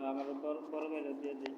আমার বড় মেয়ে দিয়ে দিই।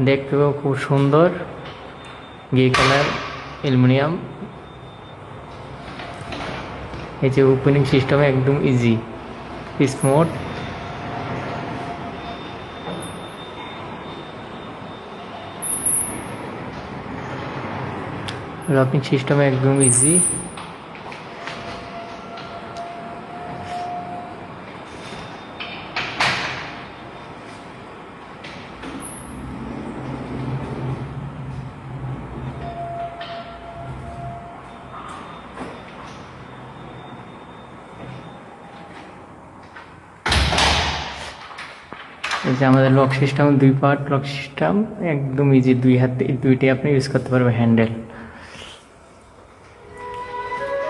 দেখতেও খুব সুন্দর, গ্রে কালার অ্যালুমিনিয়াম। এই যে ওপেনিং সিস্টেম একদম ইজি, স্মুথ। লকিং সিস্টেম একদম ইজি। এই যে আমাদের lock system, 2 part lock system, একদম ইজি। দুইটাই আপনি ইউজ করতে পারবেন হ্যান্ডেল।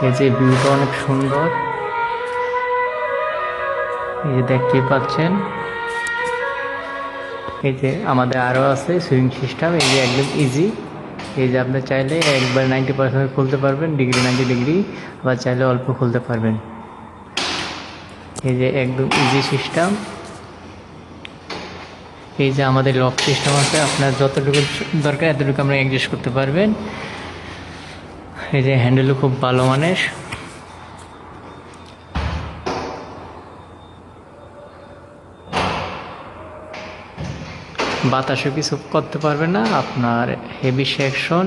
এই যে ভিউটা অনেক সুন্দর, এই যে দেখতেই পাচ্ছেন। এই যে আমাদের আরও আছে সুইং সিস্টেম, এই যে একদম ইজি। এই যে আপনি চাইলে একবার 90% খুলতে পারবেন, 90 ডিগ্রি, আবার চাইলে অল্প খুলতে পারবেন। এই যে একদম ইজি সিস্টেম। এই যে আমাদের লক সিস্টেম আছে, আপনার যতটুকু দরকার এতটুকু আপনি অ্যাডজাস্ট করতে পারবেন। এই যে হ্যান্ডেলও খুব ভালো মানের। বাতাসও কিছু করতে পারবে না আপনার, হেভি সেকশন।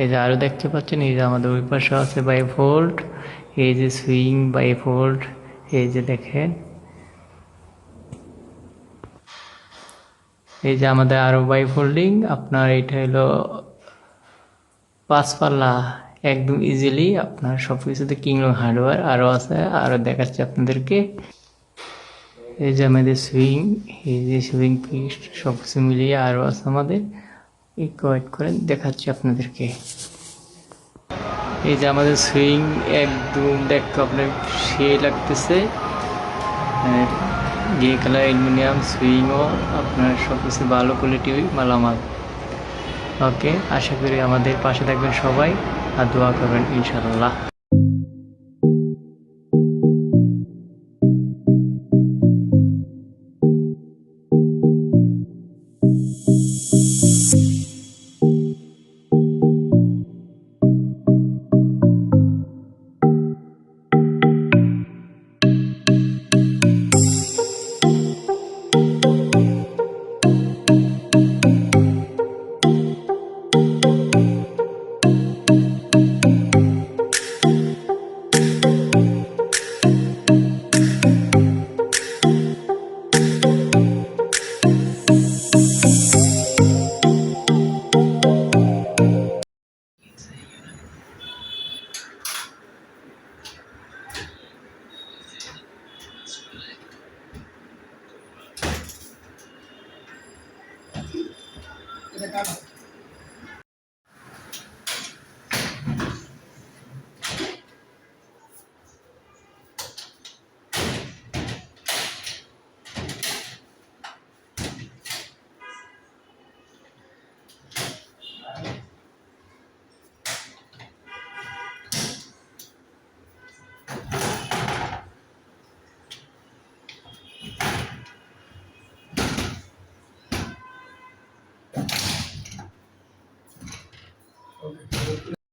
এই যে আরও দেখতে পাচ্ছেন, এই যে আমাদের ওই পাশে আছে বাইফোল্ড, এই যে সুইং বাইফোল্ড। এই যে দেখেন, এই যে আমাদের আরও বাইফোল্ডিং। আপনার এটা হলো 5 পাল্লা, একদম ইজিলি আপনার সব কিছুতে কিংলং হার্ডওয়্যার আরও আছে, আরও দেখাচ্ছি আপনাদেরকে। এই যে আমাদের সুইং, এই যে সুইং পিস্ট, সব কিছু মিলিয়ে আরও আছে আমাদের। একটু ওয়েট করেন, দেখাচ্ছি আপনাদেরকে। এই যে আমাদের সুইং একদম দেখতে আপনার সেই লাগতেছে, গ্রে কালার অ্যালুমিনিয়াম সুইংও আপনার সব কিছু ভালো কোয়ালিটি মালামাল। ওকে, আশা করি আমাদের পাশে থাকবেন সবাই আর দোয়া করবেন ইনশাআল্লাহ।